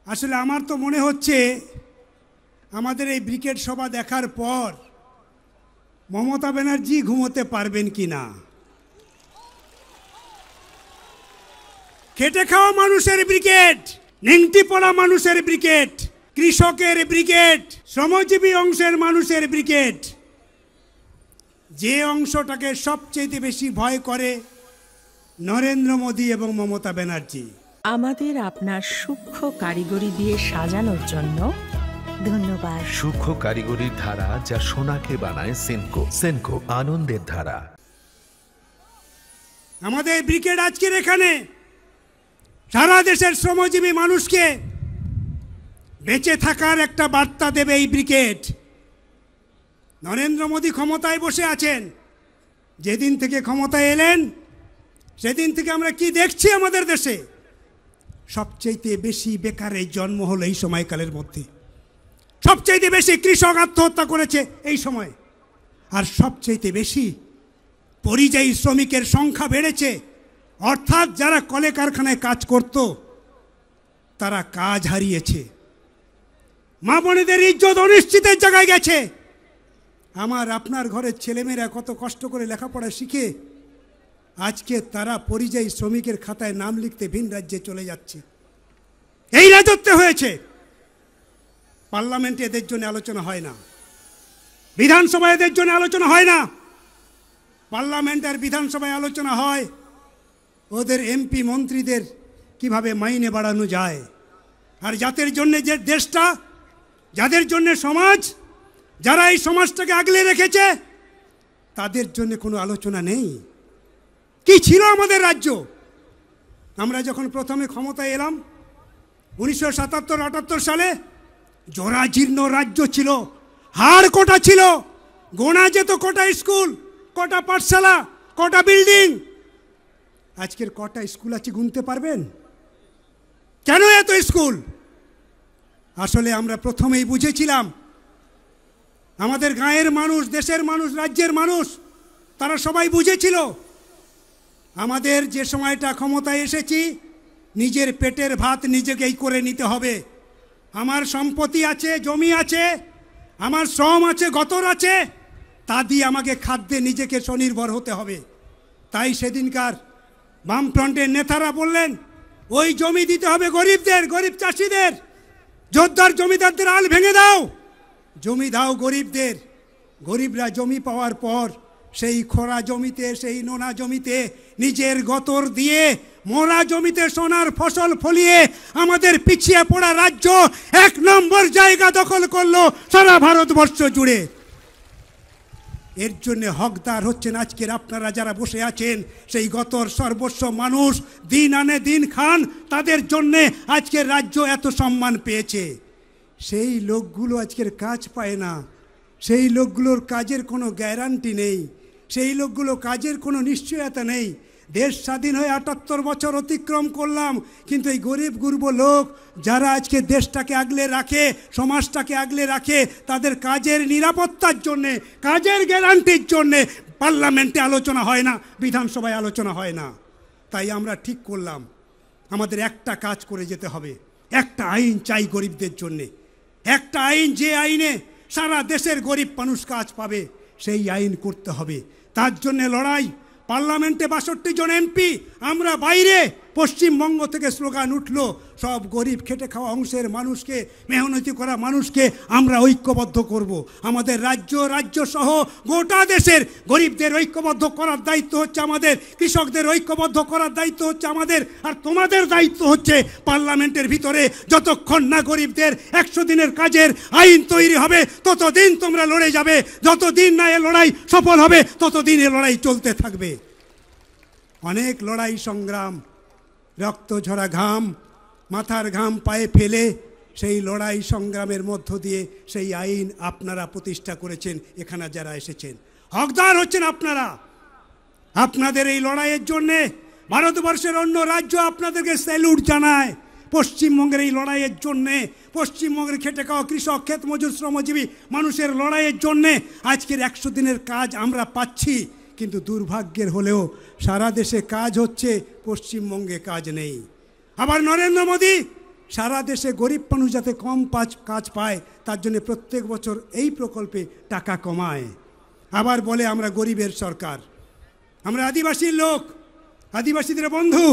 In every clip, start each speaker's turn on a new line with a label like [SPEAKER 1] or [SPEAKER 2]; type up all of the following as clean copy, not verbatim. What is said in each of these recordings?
[SPEAKER 1] আসলে আমার তো মনে হচ্ছে আমাদের এই ব্রিগেড সভা দেখার পর মমতা ব্যানার্জি ঘুমোতে পারবেন কিনা। খেটে খাওয়া মানুষের ব্রিগেড, নেংটি পড়া মানুষের ব্রিগেড, কৃষকের ব্রিগেড, শ্রমজীবী অংশের মানুষের ব্রিগেড, যে অংশটাকে সবচেয়ে বেশি ভয় করে নরেন্দ্র মোদী এবং মমতা ব্যানার্জি।
[SPEAKER 2] আমাদের আপনার সূক্ষ্ম কারিগরি দিয়ে সাজানোর জন্য ধন্যবাদ।
[SPEAKER 3] সূক্ষ্ম কারিগরির ধারা যা সোনাকে বানায় সেনকো। সেনকো, আনন্দের ধারা।
[SPEAKER 1] আমাদের ব্রিগেড আজকের এখানে সারা দেশের শ্রমজীবী মানুষকে বেঁচে থাকার একটা বার্তা দেবে এই ব্রিগেড। নরেন্দ্র মোদী ক্ষমতায় বসে আছেন, যেদিন থেকে ক্ষমতায় এলেন সেদিন থেকে আমরা কি দেখছি আমাদের দেশে? সবচাইতে বেশি বেকারের জন্ম হলো এই সময়কালের মধ্যে, সবচাইতে বেশি কৃষক আত্মহত্যা করেছে এই সময়, আর সবচাইতে বেশি পরিযায়ী শ্রমিকের সংখ্যা বেড়েছে। অর্থাৎ যারা কলে কারখানায় কাজ করত তারা কাজ হারিয়েছে, মা বোনেদের ইজ্জত অনিশ্চিতের জায়গায় গেছে। আমার আপনার ঘরের ছেলেমেয়েরা কত কষ্ট করে লেখাপড়া শিখে আজকে তারা পরিযায়ী শ্রমিকের খাতায় নাম লিখতে ভিন রাজ্যে চলে যাচ্ছে। এই রাজত্বে হয়েছে। পার্লামেন্টে এদের জন্য আলোচনা হয় না, বিধানসভায় এদের জন্য আলোচনা হয় না। পার্লামেন্ট আর বিধানসভায় আলোচনা হয় ওদের এমপি মন্ত্রীদের কিভাবে মাইনে বাড়ানো যায়। আর যাদের জন্য যে দেশটা, যাদের জন্য সমাজ, যারা এই সমাজটাকে আগলে রেখেছে তাদের জন্য কোনো আলোচনা নেই। কি ছিল আমাদের রাজ্য? আমরা যখন প্রথমে ক্ষমতায় এলাম 1977-78 সালে জরাজীর্ণ রাজ্য ছিল, হাড় কোটা ছিল, গোনা যেত কটা স্কুল, কটা পাঠশালা, কটা বিল্ডিং। আজকের কটা স্কুল আছে গুনতে পারবেন? কেন এত স্কুল? আসলে আমরা প্রথমেই বুঝেছিলাম আমাদের গাঁয়ের মানুষ, দেশের মানুষ, রাজ্যের মানুষ তারা সবাই বুঝেছিল আমাদের যে সময়টা ক্ষমতায় এসেছি নিজের পেটের ভাত নিজেকেই করে নিতে হবে। আমার সম্পত্তি আছে, জমি আছে, আমার শ্রম আছে, গতর আছে, তা দিয়ে আমাকে খাদ্যে নিজেকে স্বনির্ভর হতে হবে। তাই সেদিনকার বামফ্রন্টের নেতারা বললেন ওই জমি দিতে হবে গরিবদের, গরিব চাষিদের। যোদ্ধার জমিদারদের আল ভেঙে দাও, জমি দাও গরিবদের। গরিবরা জমি পাওয়ার পর সেই খোঁড়া জমিতে, সেই নোনা জমিতে নিজের গতর দিয়ে মোরা জমিতে সোনার ফসল ফলিয়ে আমাদের পিছিয়ে পড়া রাজ্য 1 নম্বর জায়গা দখল করলো সারা ভারতবর্ষ জুড়ে। এর জন্য হকদার হচ্ছেন আজকের আপনারা যারা বসে আছেন, সেই গতর সর্বস্ব মানুষ, দিন আনে দিন খান, তাদের জন্যে আজকের রাজ্য এত সম্মান পেয়েছে। সেই লোকগুলো আজকের কাজ পায় না, সেই লোকগুলোর কাজের কোনো গ্যারান্টি নেই, সেই লোকগুলো কাজের কোনো নিশ্চয়তা নেই। দেশ স্বাধীন হয়ে 78 বছর অতিক্রম করলাম, কিন্তু এই গরিব গুরব লোক যারা আজকে দেশটাকে আগলে রাখে, সমাজটাকে আগলে রাখে, তাদের কাজের নিরাপত্তার জন্যে, কাজের গ্যারান্টির জন্যে পার্লামেন্টে আলোচনা হয় না, বিধানসভায় আলোচনা হয় না। তাই আমরা ঠিক করলাম আমাদের একটা কাজ করে যেতে হবে। একটা আইন চাই গরিবদের জন্যে, একটা আইন, যে আইনে সারা দেশের গরিব মানুষ কাজ পাবে, সেই আইন করতে হবে। তার জন্যে লড়াই। পার্লামেন্টে 62 জন এমপি, আমরা বাইরে পশ্চিমবঙ্গ থেকে স্লোগান উঠল সব গরিব খেটে খাওয়া অংশের মানুষকে, মেহনতি করা মানুষকে আমরা ঐক্যবদ্ধ করব। আমাদের রাজ্য সহ গোটা দেশের গরিবদের ঐক্যবদ্ধ করার দায়িত্ব হচ্ছে আমাদের, কৃষকদের ঐক্যবদ্ধ করার দায়িত্ব হচ্ছে আমাদের, আর তোমাদের দায়িত্ব হচ্ছে পার্লামেন্টের ভিতরে যতক্ষণ না গরিবদের 100 দিনের কাজের আইন তৈরি হবে ততদিন তোমরা লড়ে যাবে। যতদিন না এ লড়াই সফল হবে ততদিন এ লড়াই চলতে থাকবে। অনেক লড়াই সংগ্রাম, রক্ত ঝরা ঘাম, মাথার ঘাম পায়ে ফেলে সেই লড়াই সংগ্রামের মধ্য দিয়ে সেই আইন আপনারা প্রতিষ্ঠা করেছেন। এখানে যারা এসেছেন হকদার হচ্ছেন আপনারা। আপনাদের এই লড়াইয়ের জন্যে ভারতবর্ষের অন্য রাজ্য আপনাদেরকে স্যালুট জানায়। পশ্চিমবঙ্গের এই লড়াইয়ের জন্যে, পশ্চিমবঙ্গের খেটে খাওয়া কৃষক, ক্ষেত মজুর, শ্রমজীবী মানুষের লড়াইয়ের জন্যে আজকের 100 দিনের কাজ আমরা পাচ্ছি। কিন্তু দুর্ভাগ্যের হলেও সারা দেশে কাজ হচ্ছে, পশ্চিমবঙ্গে কাজ নেই। আবার নরেন্দ্র মোদী সারা দেশে গরিব মানুষ যাতে কম কাজ পায় তার জন্য প্রত্যেক বছর এই প্রকল্পে টাকা কমায়। আবার বলে আমরা গরিবের সরকার, আমরা আদিবাসীর লোক, আদিবাসীদের বন্ধু।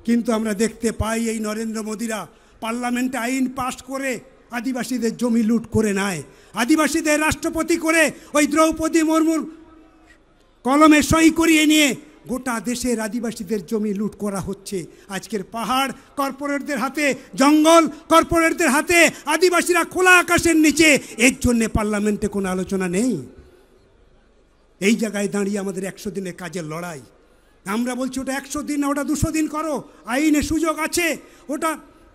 [SPEAKER 1] কিন্তু আমরা দেখতে পাই এই নরেন্দ্র মোদীরা পার্লামেন্টে আইন পাশ করে আদিবাসীদের জমি লুট করে নেয়, আদিবাসীদের রাষ্ট্রপতি করে ওই দ্রৌপদী মুর্মুর কলমে সই করিয়ে নিয়ে গোটা দেশের আদিবাসীদের জমি লুট করা হচ্ছে। আজকের পাহাড় কর্পোরেটদের হাতে, জঙ্গল কর্পোরেটদের হাতে, আদিবাসীরা খোলা আকাশের নিচে। এর জন্যে পার্লামেন্টে কোনো আলোচনা নেই। এই জায়গায় দাঁড়িয়ে আমাদের 100 দিনের কাজের লড়াই। আমরা বলছি ওটা 100 দিন না, ওটা 200 দিন করো, আইনে সুযোগ আছে। ওটা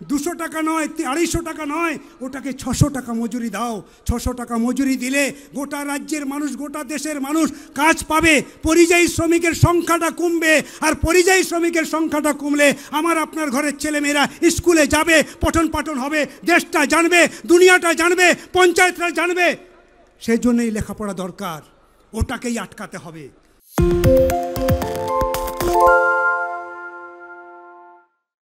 [SPEAKER 1] 200 টাকা নয়, 250 টাকা নয়, ওটাকে 600 টাকা মজুরি দাও। 600 টাকা মজুরি দিলে গোটা রাজ্যের মানুষ, গোটা দেশের মানুষ কাজ পাবে। পরিযায়ী শ্রমিকের সংখ্যাটা কমবে, আর পরিযায়ী শ্রমিকের সংখ্যাটা কমলে আমার আপনার ঘরের ছেলেমেয়েরা স্কুলে যাবে, পঠন পাঠন হবে, দেশটা জানবে, দুনিয়াটা জানবে, পঞ্চায়েতরা জানবে। সেই জন্যই লেখাপড়া দরকার, ওটাকেই আটকাতে হবে।